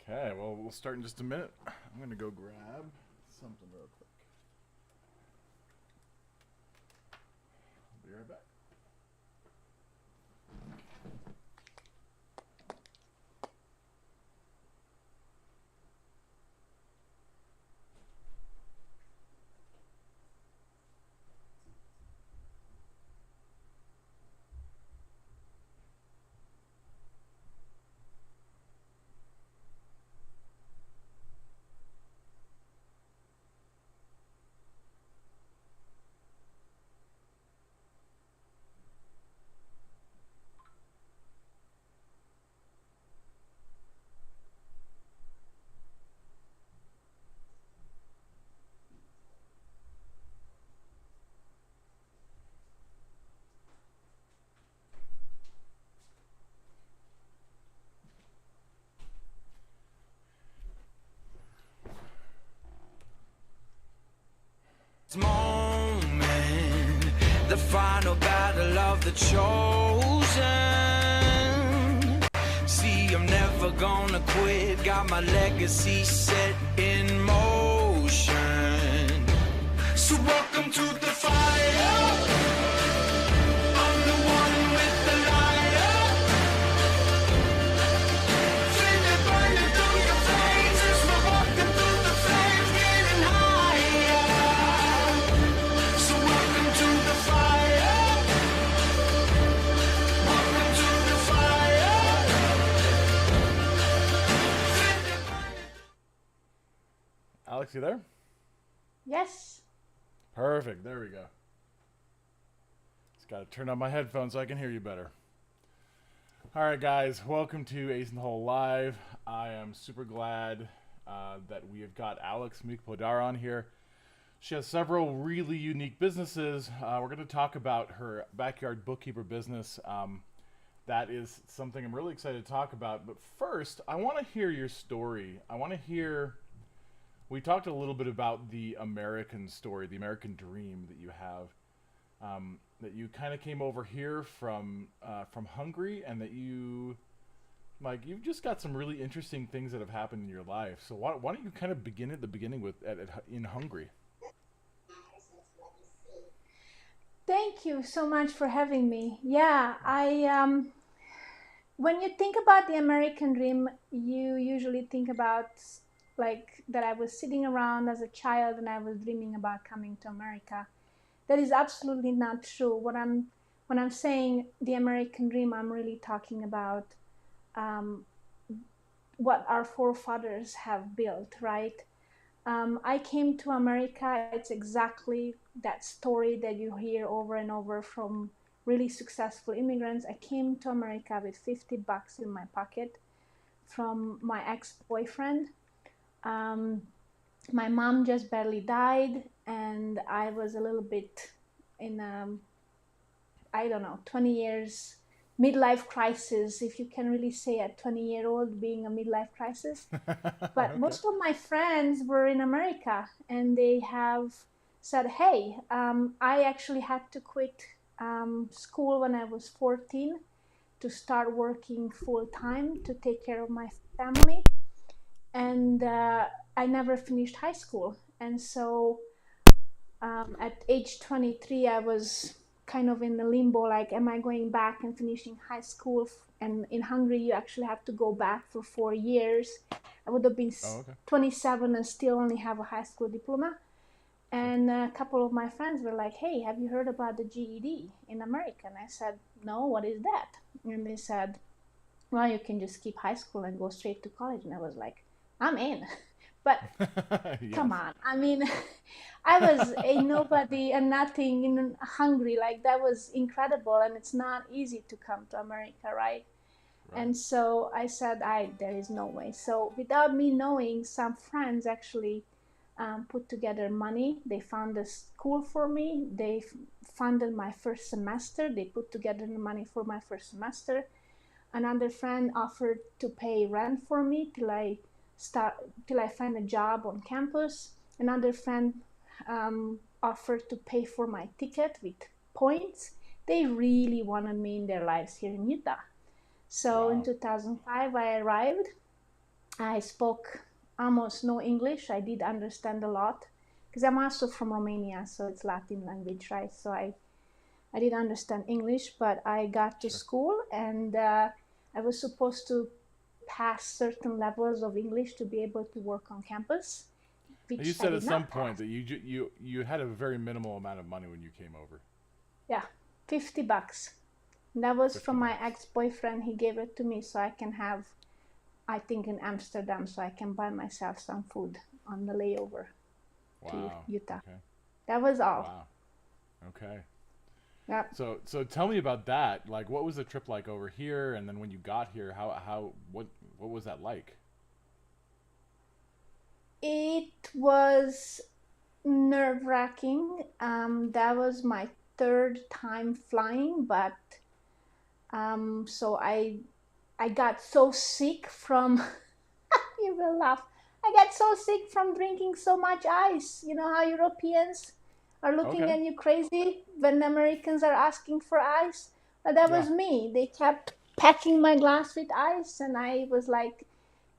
Okay, well, we'll start in just a minute. I'm going to go grab something real quick. I'll be right back. Moment, the final battle of the chosen. See, I'm never gonna quit, got my legacy set in motion. So welcome to the fire. I'm the one with the lighter. Feel it burning through your veins as we're walking through the flames, getting higher. So welcome to the fire. Welcome to the fire. Feel it burning. Alex, you there? Yes. Perfect. There we go. Just got to turn on my headphones so I can hear you better. All right, guys. Welcome to Ace in the Hole Live. I am super glad that we have got Alex Mikpodar on here. She has several really unique businesses. We're going to talk about her backyard bookkeeper business. That is something I'm really excited to talk about. But first, I want to hear your story. I want to hear... We talked a little bit about the American story, the American dream that you have. That you kind of came over here from Hungary, and that you've just got some really interesting things that have happened in your life. So why don't you kind of begin at the beginning in Hungary? Thank you so much for having me. Yeah, when you think about the American dream, you usually think about like that I was sitting around as a child and I was dreaming about coming to America. That is absolutely not true. When I'm saying the American dream, I'm really talking about um, what our forefathers have built, right? I came to America. It's exactly that story that you hear over and over from really successful immigrants. I came to America with $50 in my pocket from my ex-boyfriend. Um, my mom just barely died, and I was a little bit in I don't know, 20 years midlife crisis, if you can really say a 20-year-old being a midlife crisis. But Okay. most of my friends were in America, and they have said, hey, I actually had to quit school when I was 14 to start working full time to take care of my family. And I never finished high school. And so at age 23, I was kind of in the limbo, like, am I going back and finishing high school? And in Hungary, you actually have to go back for 4 years. I would have been Oh, okay. 27 and still only have a high school diploma. Sure. And a couple of my friends were like, hey, have you heard about the GED in America? And I said, no, what is that? And they said, well, you can just skip high school and go straight to college. And I was like, I'm in. But Yes. come on. I mean, I was a nobody and nothing in Hungary. Like, that was incredible. And it's not easy to come to America, right? Right. And so I said, there is no way. So without me knowing, some friends actually put together money. They found a school for me. They funded my first semester. They put together the money for my first semester. Another friend offered to pay rent for me till I find a job on campus. Another friend offered to pay for my ticket with points. They really wanted me in their lives here in Utah. So in Wow. 2005, I arrived, I spoke almost no English. I did understand a lot because I'm also from Romania, so it's Latin language, right? So I did understand English, but I got to Sure. school and I was supposed to pass certain levels of English to be able to work on campus, You which I said at did some not point pass. that you had a very minimal amount of money when you came over. Yeah, $50. And that was Fifty from my bucks. ex-boyfriend. He gave it to me so I can have, I think, in Amsterdam, so I can buy myself some food on the layover to Wow. Utah. Okay. That was all. Wow. Okay. Yeah. So tell me about that. Like, what was the trip like over here, and then when you got here, what was that like? It was nerve-wracking. That was my third time flying, but so I got so sick from you will laugh. I got so sick from drinking so much ice. You know how Europeans are looking Okay. at you crazy when Americans are asking for ice? But that Yeah. was me. They kept packing my glass with ice, and I was like,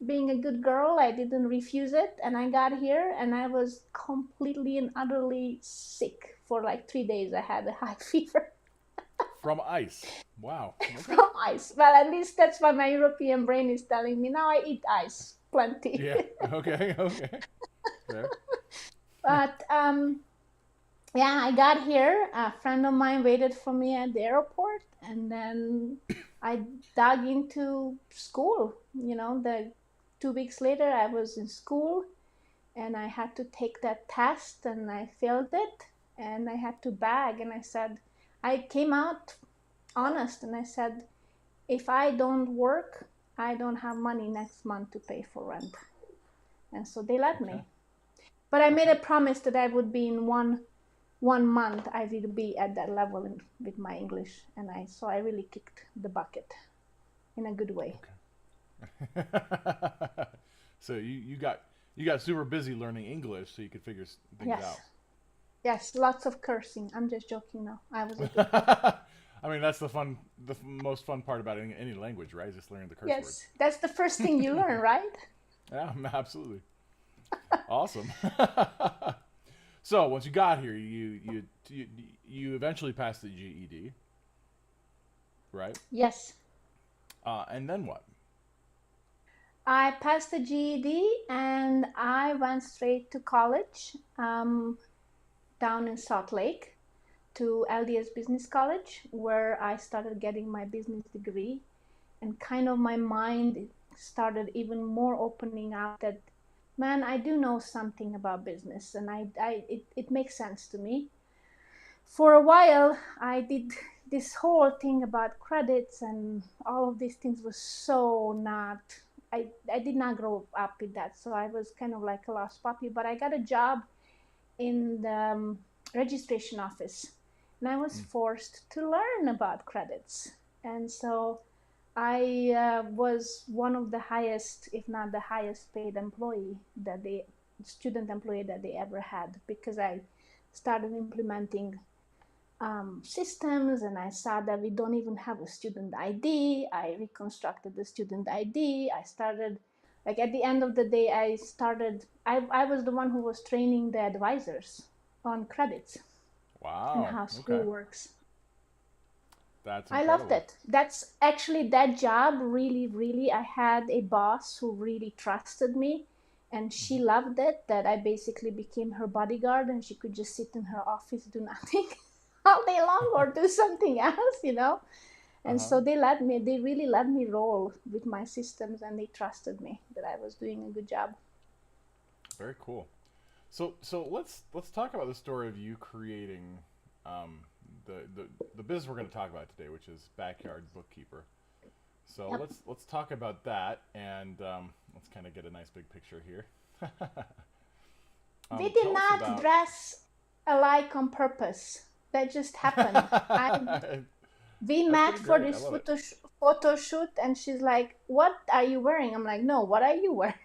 being a good girl, I didn't refuse it. And I got here and I was completely and utterly sick for like 3 days. I had a high fever From ice. Wow. Okay. from ice. Well, at least that's what my European brain is telling me. Now I eat ice plenty. Yeah. Okay. Okay. Fair. But yeah, I got here. A friend of mine waited for me at the airport, and then I dug into school. The 2 weeks later, I was in school, and I had to take that test, and I failed it, and I had to beg. And I came out honest, and I said, if I don't work, I don't have money next month to pay for rent. And so they let Okay. me. But I made Okay. a promise that I would be in one month I will be at that level with my English, and I really kicked the bucket in a good way. Okay. So you got super busy learning English so you could figure things Yes, out. yes, lots of cursing. I'm just joking now. I was a good girl. I mean, that's most fun part about any language, right? Is just learning the curse words. Yes, that's the first thing you learn, right? Yeah, absolutely. Awesome. So once you got here, you eventually passed the GED, right? Yes, And then what? I passed the GED and I went straight to college down in Salt Lake to LDS Business College, where I started getting my business degree. And kind of my mind started even more opening up that, man, I do know something about business, and it makes sense to me. For a while, I did this whole thing about credits and all of these things was so not. I did not grow up with that, so I was kind of like a lost puppy. But I got a job in the registration office, and I was Mm, forced to learn about credits. And so I was one of the highest, if not the highest paid employee that they student employee that they ever had, because I started implementing systems, and I saw that we don't even have a student ID. I reconstructed the student ID. I started, like, at the end of the day, I was the one who was training the advisors on credits and wow. how school Okay. works. That's I loved incredible. it. That's actually that job really, really, I had a boss who really trusted me, and she Hmm. loved it that I basically became her bodyguard and she could just sit in her office, do nothing all day long or do something else. And Uh-huh. so they really let me roll with my systems, and they trusted me that I was doing a good job. Very cool. So let's talk about the story of you creating um, the business we're going to talk about today, which is Backyard Bookkeeper. So Yep. let's talk about that, and let's kind of get a nice big picture here. We did Tell us not about. dress alike on purpose. That just happened. I We That's met pretty for great. I this love it. photo shoot, and she's like, "What are you wearing?" I'm like, "No, what are you wearing?"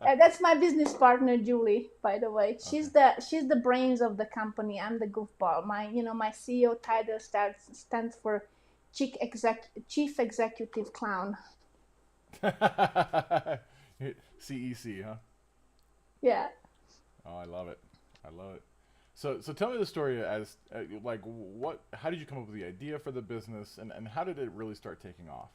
That's my business partner, Julie. By the way, Okay. she's the brains of the company. I'm the goofball. My CEO title stands for chief executive clown. CEC, huh? Yeah. Oh, I love it. I love it. So tell me the story as like what? How did you come up with the idea for the business, and how did it really start taking off?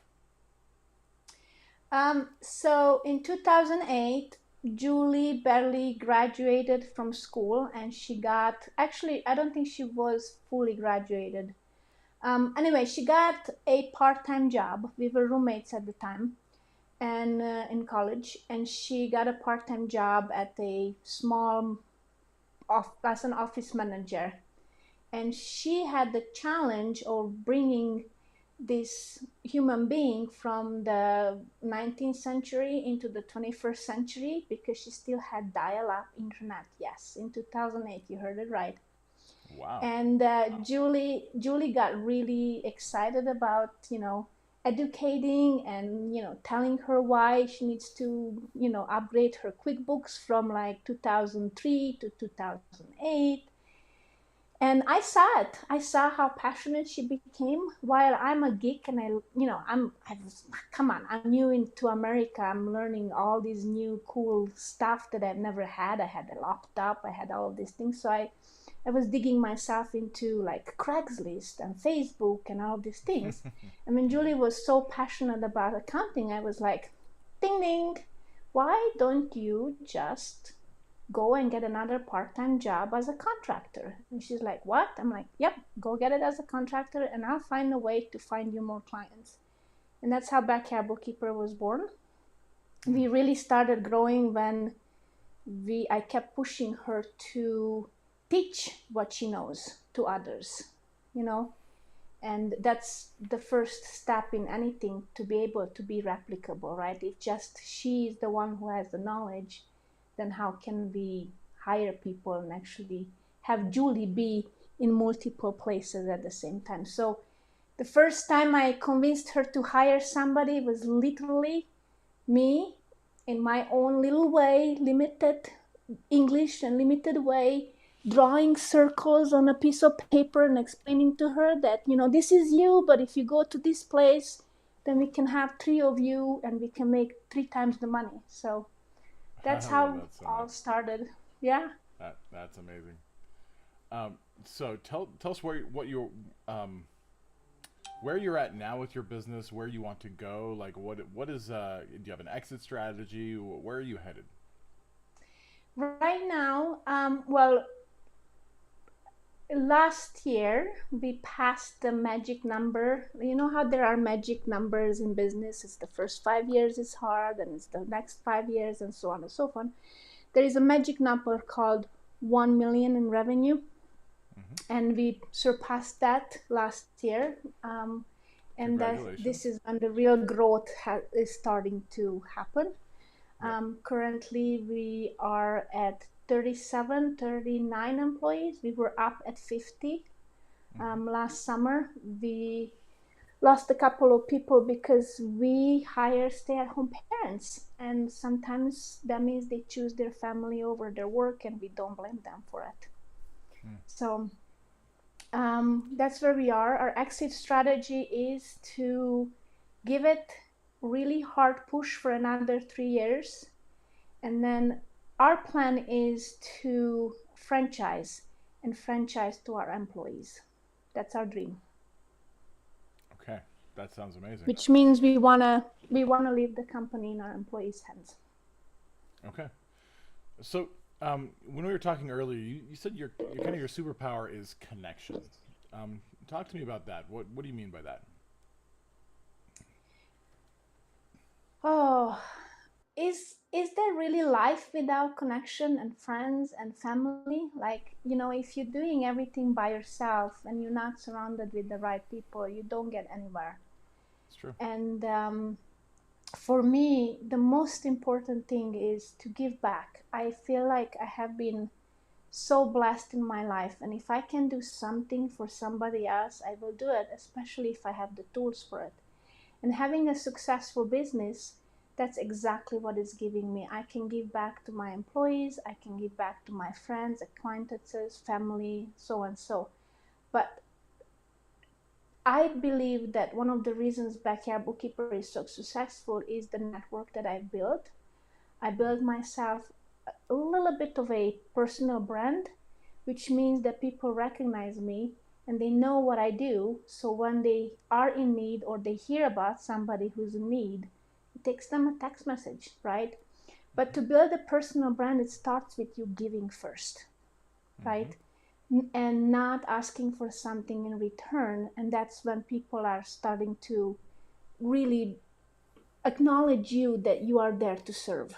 So in 2008, Julie barely graduated from school, and she got, actually, I don't think she was fully graduated. Anyway, she got a part-time job. We were roommates at the time, and in college, and she got a part-time job at a small as an office manager. And she had the challenge of bringing this human being from the 19th century into the 21st century, because she still had dial-up internet. Yes, in 2008, you heard it right. Wow. And Julie got really excited about, educating and, telling her why she needs to, upgrade her QuickBooks from like 2003 to 2008. And I saw it. I saw how passionate she became. While I'm a geek, and I was, come on, I'm new into America. I'm learning all these new cool stuff that I've never had. I had a laptop. I had all of these things. So I was digging myself into like Craigslist and Facebook and all these things. And when Julie was so passionate about accounting, I was like, ding ding, why don't you just go and get another part-time job as a contractor? And she's like, what? I'm like, yep, go get it as a contractor, and I'll find a way to find you more clients. And that's how Backyard Bookkeeper was born. We really started growing when I kept pushing her to teach what she knows to others, you know. And that's the first step in anything, to be able to be replicable, right? If just she is the one who has the knowledge, then how can we hire people and actually have Julie be in multiple places at the same time? So the first time I convinced her to hire somebody was literally me, in my own little way, limited English and limited way, drawing circles on a piece of paper and explaining to her that, this is you, but if you go to this place, then we can have three of you and we can make three times the money. So I that's love how that so all much. started. Yeah. That's amazing. So tell us um, where you're at now with your business, where you want to go. Like what is do you have an exit strategy? Where are you headed? Right now, well, last year we passed the magic number. You know how there are magic numbers in business? It's the first 5 years is hard, and it's the next 5 years, and so on and so forth. There is a magic number called 1 million in revenue, and we surpassed that last year. And this Congratulations. is when the real growth is starting to happen. Yep. Currently, we are at 37, 39 employees. We were up at 50 last summer. We lost a couple of people because we hire stay-at-home parents, and sometimes that means they choose their family over their work, and we don't blame them for it. So that's where we are. Our exit strategy is to give it really hard push for another 3 years, and then our plan is to franchise to our employees. That's our dream. Okay, that sounds amazing. Which means we wanna leave the company in our employees' hands. Okay, so when we were talking earlier, you said your kind of your superpower is connection. Talk to me about that. What do you mean by that? Oh, is there really life without connection and friends and family? Like, if you're doing everything by yourself and you're not surrounded with the right people, you don't get anywhere. It's true. And for me, the most important thing is to give back. I feel like I have been so blessed in my life, and if I can do something for somebody else, I will do it, especially if I have the tools for it. And having a successful business, that's exactly what it's giving me. I can give back to my employees, I can give back to my friends, acquaintances, family, so and so. But I believe that one of the reasons Backyard Bookkeeper is so successful is the network that I built. I built myself a little bit of a personal brand, which means that people recognize me and they know what I do. So when they are in need or they hear about somebody who's in need, it takes them a text message, right? But to build a personal brand, it starts with you giving first, right? And not asking for something in return. And that's when people are starting to really acknowledge you, that you are there to serve,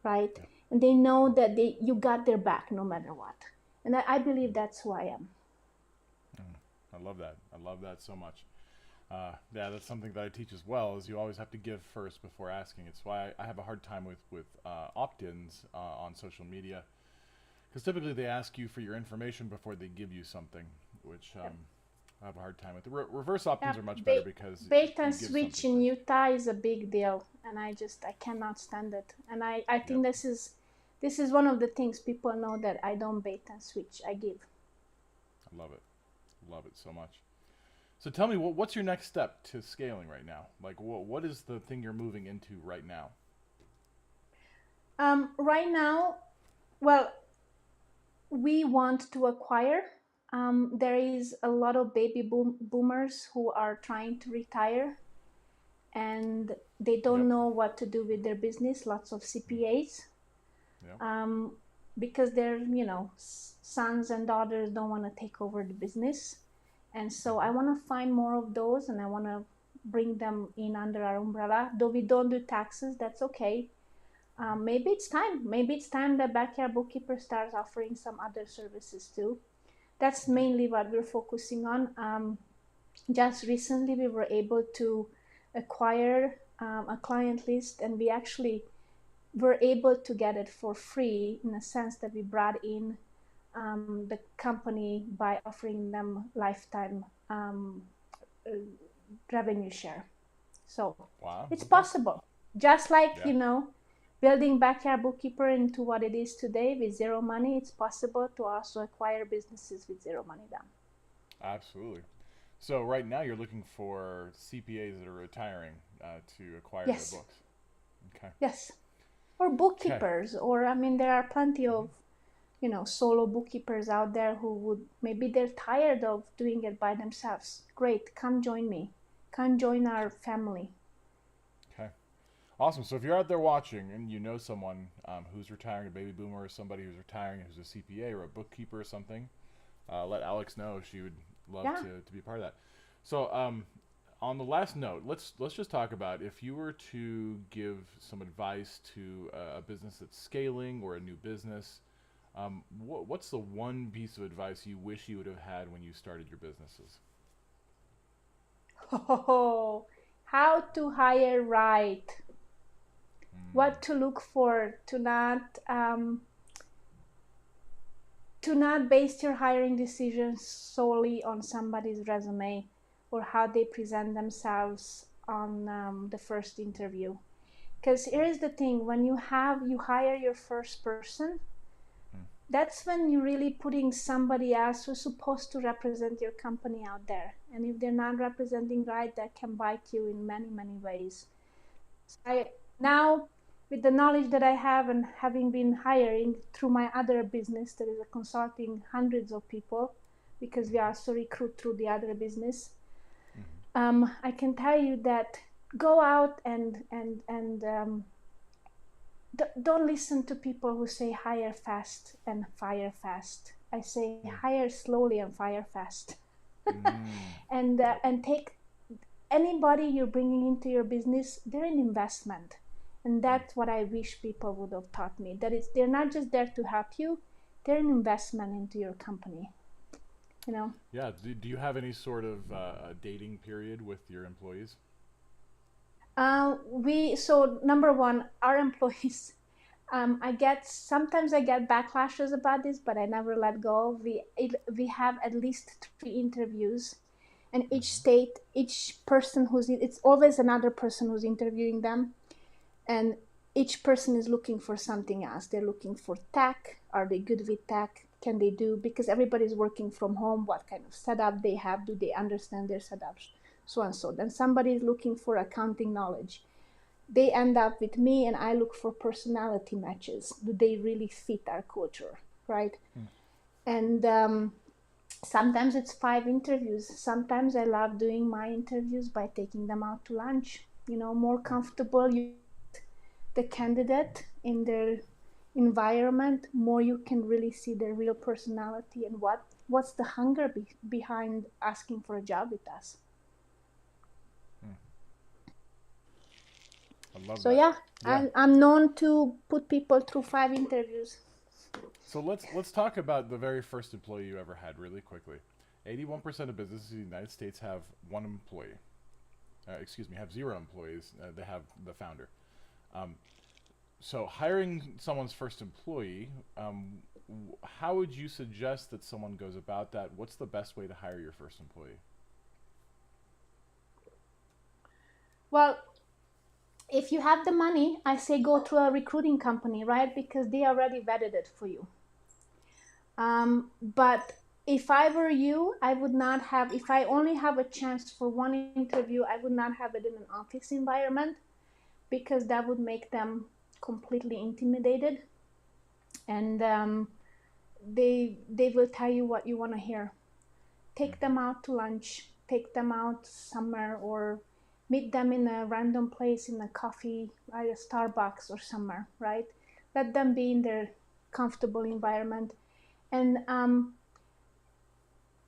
right? Yeah. And they know that you got their back no matter what. And I believe that's who I am. I love that. I love that so much. Yeah, that's something that I teach as well. Is you always have to give first before asking. It's why I have a hard time with opt-ins on social media, because typically they ask you for your information before they give you something, which I have a hard time with. The reverse opt-ins are much better because bait you and give switch something in first. Utah is a big deal, and I cannot stand it. And I think Yep. this is one of the things people know, that I don't bait and switch. I give. I love it. Love it so much. So tell me, what's your next step to scaling right now? Like, what is the thing you're moving into right now? Right now, well, we want to acquire. There is a lot of boomers who are trying to retire, and they Yep. don't know what to do with their business. Lots of CPAs, Yep. because their sons and daughters don't want to take over the business. And so I want to find more of those, and I want to bring them in under our umbrella. Though we don't do taxes, that's okay. Maybe it's time. Maybe it's time that Backyard Bookkeeper starts offering some other services too. That's mainly what we're focusing on. Just recently, we were able to acquire a client list, and we actually were able to get it for free, in a sense that we brought in the company by offering them lifetime revenue share. So Wow. it's Okay. possible. Just like, Yeah. building Backyard Bookkeeper into what it is today with zero money, it's possible to also acquire businesses with zero money down. Absolutely. So right now you're looking for CPAs that are retiring to acquire their Yes, books. Okay. yes. Or Okay. bookkeepers, or I mean, there are plenty of solo bookkeepers out there who would, maybe they're tired of doing it by themselves. Great, come join me. Come join our family. Okay. Awesome. So if you're out there watching and you know someone who's retiring, a baby boomer, or somebody who's retiring who's a CPA or a bookkeeper or something, let Alex know. She would love Yeah. to be a part of that. So on the last note, let's just talk about, if you were to give some advice to a business that's scaling or a new business. What's the one piece of advice you wish you would have had when you started your businesses? Oh, how to hire right. What to look for, to not base your hiring decisions solely on somebody's resume or how they present themselves on the first interview. Because here's the thing: when you hire your first person, that's when you're really putting somebody else who's supposed to represent your company out there. And if they're not representing right, that can bite you in many, many ways. So now, with the knowledge that I have, and having been hiring through my other business that is a consulting hundreds of people, because we also recruit through the other business, I can tell you that go out and don't listen to people who say hire fast and fire fast. I say hire slowly and fire fast. And take anybody you're bringing into your business, they're an investment. And that's what I wish people would have taught me, that they're not just there to help you, they're an investment into your company. Yeah. Do you have any sort of dating period with your employees? So number one, our employees, sometimes I get backlashes about this, but I never let go. We have at least 3 interviews, and each person it's always another person who's interviewing them, and each person is looking for something else. They're looking for tech. Are they good with tech? can they do, because everybody's working from home, what kind of setup they have, do they understand their setups, so and so. Then somebody is looking for accounting knowledge, they end up with me, and I look for personality matches. Do they really fit our culture, right? And sometimes it's 5 interviews. Sometimes I love doing my interviews by taking them out to lunch. More comfortable you the candidate in their environment, more you can really see their real personality and what's the hunger behind asking for a job with us. I love So that. yeah, Yeah. I'm known to put people through 5 interviews. So let's talk about the very first employee you ever had really quickly. 81% of businesses in the United States have one employee. Have 0 employees. They have the founder. Um, so hiring someone's first employee, how would you suggest that someone goes about that? What's the best way to hire your first employee? Well, if you have the money, I say go to a recruiting company, right? Because they already vetted it for you. But if I were you, I would not have, if I only have a chance for one interview, I would not have it in an office environment, because that would make them completely intimidated, and they will tell you what you want to hear. Take them out to lunch, take them out somewhere, or meet them in a random place in a coffee, like a Starbucks or somewhere, right? Let them be in their comfortable environment. And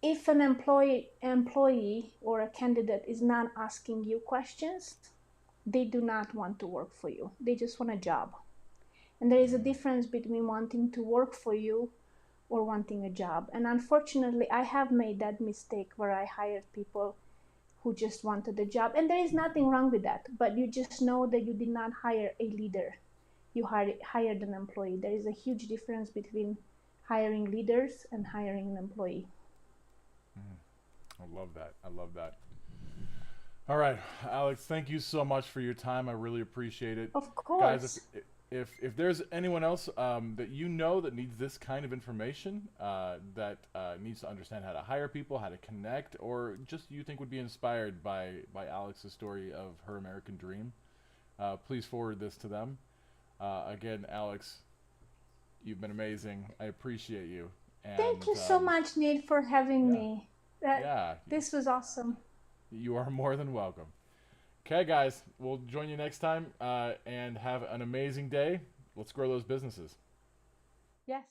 if an employee or a candidate is not asking you questions, they do not want to work for you. They just want a job. And there is a difference between wanting to work for you or wanting a job. And unfortunately, I have made that mistake where I hired people who just wanted a job. And there is nothing wrong with that, but you just know that you did not hire a leader. You hired an employee. There is a huge difference between hiring leaders and hiring an employee. I love that. I love that. All right, Alex, thank you so much for your time. I really appreciate it. Of Guys, course. if there's anyone else that you know that needs this kind of information, that needs to understand how to hire people, how to connect, or just you think would be inspired by Alex's story of her American dream, please forward this to them. Again, Alex, you've been amazing. I appreciate you. Thank And you so much, Nate, for having yeah, me. yeah, This was awesome. you are more than welcome. Okay, guys, we'll join you next time and have an amazing day. Let's grow those businesses. Yes.